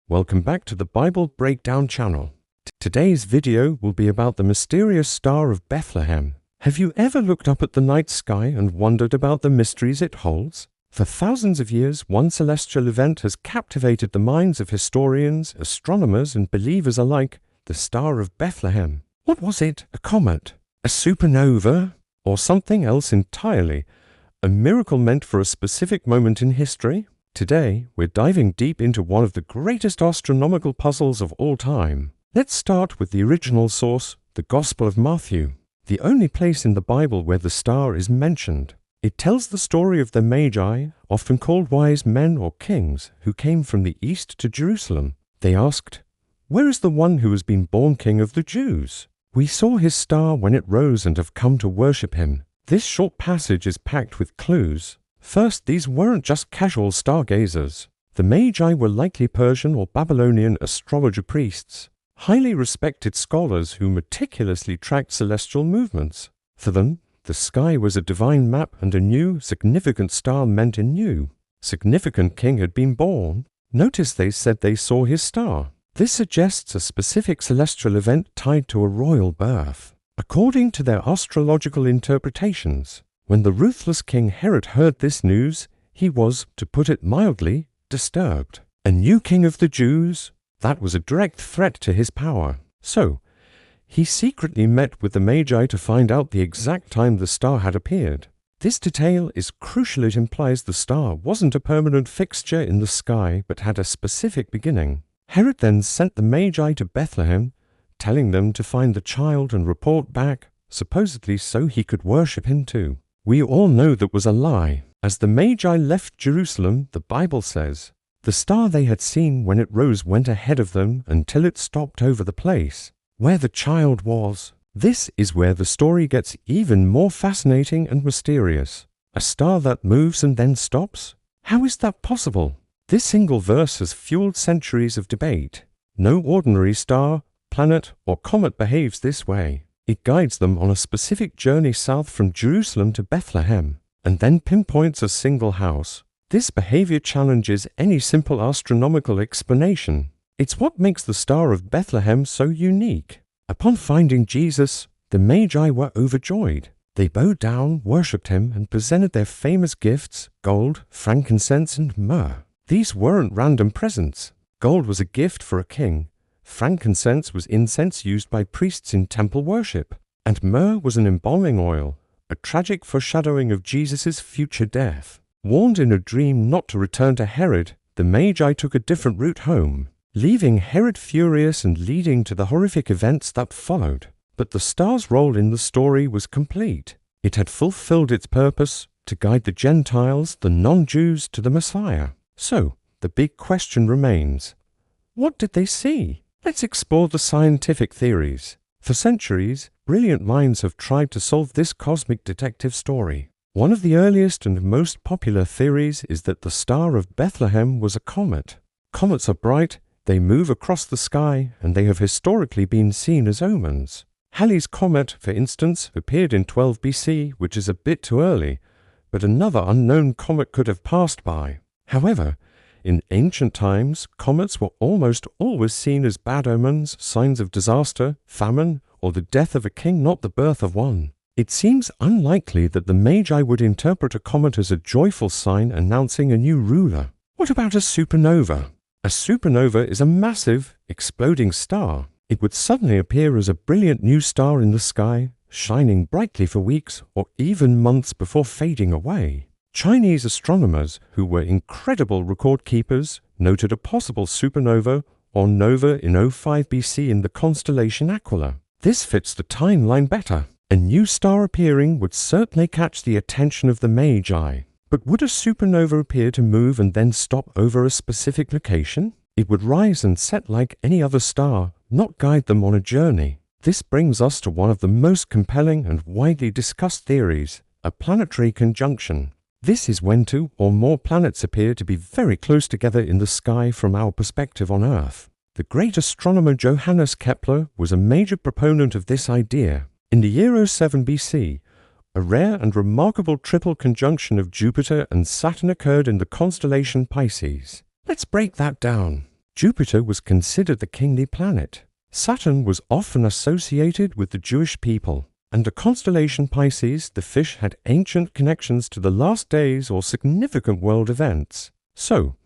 Welcome back to the Bible Breakdown channel. Today's video will be about the mysterious Star of Bethlehem. Have you ever looked up at the night sky and wondered about the mysteries it holds? For thousands of years, one celestial event has captivated the minds of historians, astronomers, and believers alike: the Star of Bethlehem. What was it? A comet? A supernova? Or something else entirely? A miracle meant for a specific moment in history? Today, we're diving deep into one of the greatest astronomical puzzles of all time. Let's start with the original source, the Gospel of Matthew, the only place in the Bible where the star is mentioned. It tells the story of the Magi, often called wise men or kings, who came from the east to Jerusalem. They asked, "Where is the one who has been born King of the Jews? We saw his star when it rose and have come to worship him." This short passage is packed with clues. First, these weren't just casual stargazers. The Magi were likely Persian or Babylonian astrologer priests, highly respected scholars who meticulously tracked celestial movements. For them, the sky was a divine map, and a new, significant star meant a new, significant king had been born. Notice they said they saw his star. This suggests a specific celestial event tied to a royal birth. According to their astrological interpretations, when the ruthless King Herod heard this news, he was, to put it mildly, disturbed. A new king of the Jews? That was a direct threat to his power. So, he secretly met with the Magi to find out the exact time the star had appeared. This detail is crucial. It implies the star wasn't a permanent fixture in the sky, but had a specific beginning. Herod then sent the Magi to Bethlehem, telling them to find the child and report back, supposedly so he could worship him too. We all know that was a lie. As the Magi left Jerusalem, the Bible says, the star they had seen when it rose went ahead of them until it stopped over the place where the child was. This is where the story gets even more fascinating and mysterious. A star that moves and then stops? How is that possible? This single verse has fueled centuries of debate. No ordinary star, planet, or comet behaves this way. It guides them on a specific journey south from Jerusalem to Bethlehem, and then pinpoints a single house. This behavior challenges any simple astronomical explanation. It's what makes the Star of Bethlehem so unique. Upon finding Jesus, the Magi were overjoyed. They bowed down, worshipped him, and presented their famous gifts: gold, frankincense, and myrrh. These weren't random presents. Gold was a gift for a king. Frankincense was incense used by priests in temple worship, and myrrh was an embalming oil, a tragic foreshadowing of Jesus' future death. Warned in a dream not to return to Herod, the Magi took a different route home, leaving Herod furious and leading to the horrific events that followed. But the star's role in the story was complete. It had fulfilled its purpose to guide the Gentiles, the non-Jews, to the Messiah. So, the big question remains: what did they see? Let's explore the scientific theories. For centuries, brilliant minds have tried to solve this cosmic detective story. One of the earliest and most popular theories is that the Star of Bethlehem was a comet. Comets are bright, they move across the sky, and they have historically been seen as omens. Halley's Comet, for instance, appeared in 12 BC, which is a bit too early, but another unknown comet could have passed by. However, in ancient times, comets were almost always seen as bad omens, signs of disaster, famine, or the death of a king, not the birth of one. It seems unlikely that the Magi would interpret a comet as a joyful sign announcing a new ruler. What about a supernova? A supernova is a massive, exploding star. It would suddenly appear as a brilliant new star in the sky, shining brightly for weeks or even months before fading away. Chinese astronomers, who were incredible record keepers, noted a possible supernova or nova in 05 BC in the constellation Aquila. This fits the timeline better. A new star appearing would certainly catch the attention of the Magi. But would a supernova appear to move and then stop over a specific location? It would rise and set like any other star, not guide them on a journey. This brings us to one of the most compelling and widely discussed theories: a planetary conjunction. This is when two or more planets appear to be very close together in the sky from our perspective on Earth. The great astronomer Johannes Kepler was a major proponent of this idea. In the year 07 BC, a rare and remarkable triple conjunction of Jupiter and Saturn occurred in the constellation Pisces. Let's break that down. Jupiter was considered the kingly planet. Saturn was often associated with the Jewish people. And the constellation Pisces, the fish, had ancient connections to the last days or significant world events. So,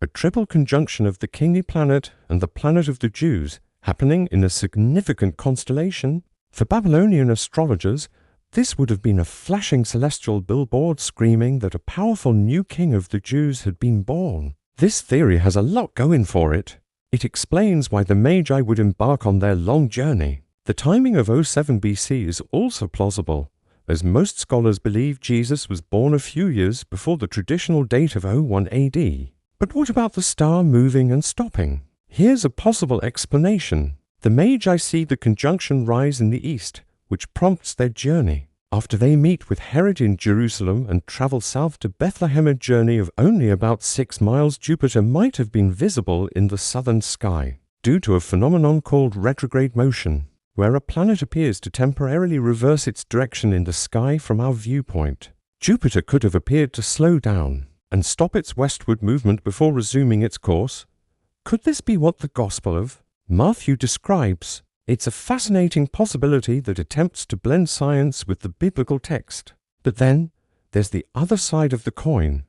a triple conjunction of the kingly planet and the planet of the Jews happening in a significant constellation. For Babylonian astrologers, this would have been a flashing celestial billboard screaming that a powerful new king of the Jews had been born. This theory has a lot going for it. It explains why the Magi would embark on their long journey. The timing of 07 BC is also plausible, as most scholars believe Jesus was born a few years before the traditional date of 01 AD. But what about the star moving and stopping? Here's a possible explanation. The Magi see the conjunction rise in the east, which prompts their journey. After they meet with Herod in Jerusalem and travel south to Bethlehem, a journey of only about 6 miles, Jupiter might have been visible in the southern sky, due to a phenomenon called retrograde motion, where a planet appears to temporarily reverse its direction in the sky from our viewpoint. Jupiter could have appeared to slow down and stop its westward movement before resuming its course. Could this be what the Gospel of Matthew describes? It's a fascinating possibility that attempts to blend science with the biblical text. But then, there's the other side of the coin.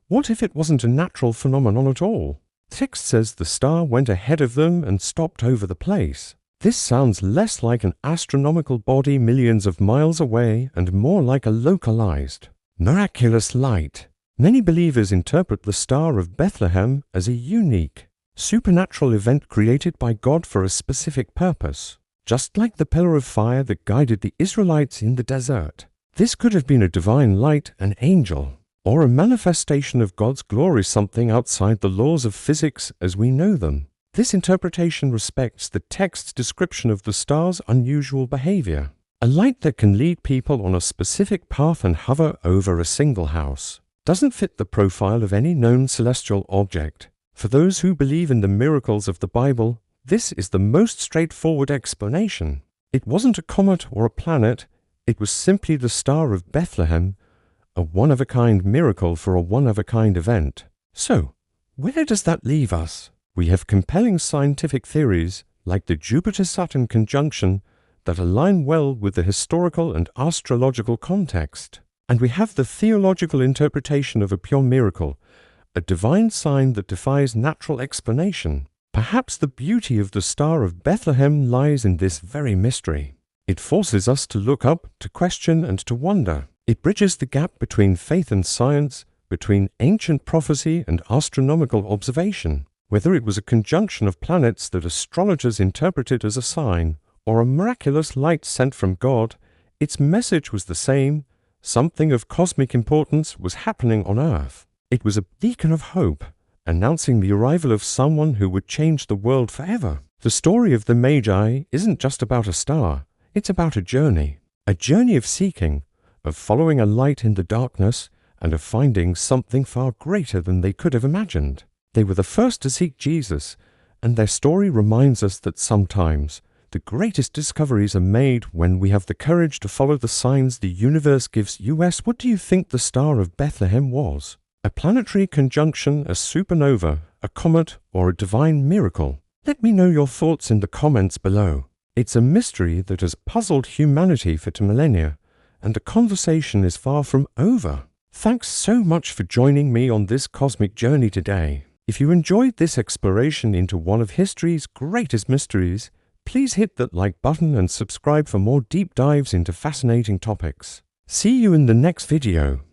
What if it wasn't a natural phenomenon at all? The text says the star went ahead of them and stopped over the place. This sounds less like an astronomical body millions of miles away and more like a localized, miraculous light. Many believers interpret the Star of Bethlehem as a unique, supernatural event created by God for a specific purpose. Just like the pillar of fire that guided the Israelites in the desert, this could have been a divine light, an angel, or a manifestation of God's glory, something outside the laws of physics as we know them. This interpretation respects the text's description of the star's unusual behavior, a light that can lead people on a specific path and hover over a single house. Doesn't fit the profile of any known celestial object. For those who believe in the miracles of the Bible, this is the most straightforward explanation. It wasn't a comet or a planet, it was simply the Star of Bethlehem, a one-of-a-kind miracle for a one-of-a-kind event. So, where does that leave us? We have compelling scientific theories, like the Jupiter-Saturn conjunction, that align well with the historical and astrological context. And we have the theological interpretation of a pure miracle, a divine sign that defies natural explanation. Perhaps the beauty of the Star of Bethlehem lies in this very mystery. It forces us to look up, to question, and to wonder. It bridges the gap between faith and science, between ancient prophecy and astronomical observation. Whether it was a conjunction of planets that astrologers interpreted as a sign, or a miraculous light sent from God, its message was the same. Something of cosmic importance was happening on Earth. It was a beacon of hope, announcing the arrival of someone who would change the world forever. The story of the Magi isn't just about a star, it's about a journey of seeking, of following a light in the darkness, and of finding something far greater than they could have imagined. They were the first to seek Jesus, and their story reminds us that sometimes the greatest discoveries are made when we have the courage to follow the signs the universe gives us. What do you think the Star of Bethlehem was? A planetary conjunction, a supernova, a comet, or a divine miracle? Let me know your thoughts in the comments below. It's a mystery that has puzzled humanity for millennia, and the conversation is far from over. Thanks so much for joining me on this cosmic journey today. If you enjoyed this exploration into one of history's greatest mysteries, please hit that like button and subscribe for more deep dives into fascinating topics. See you in the next video.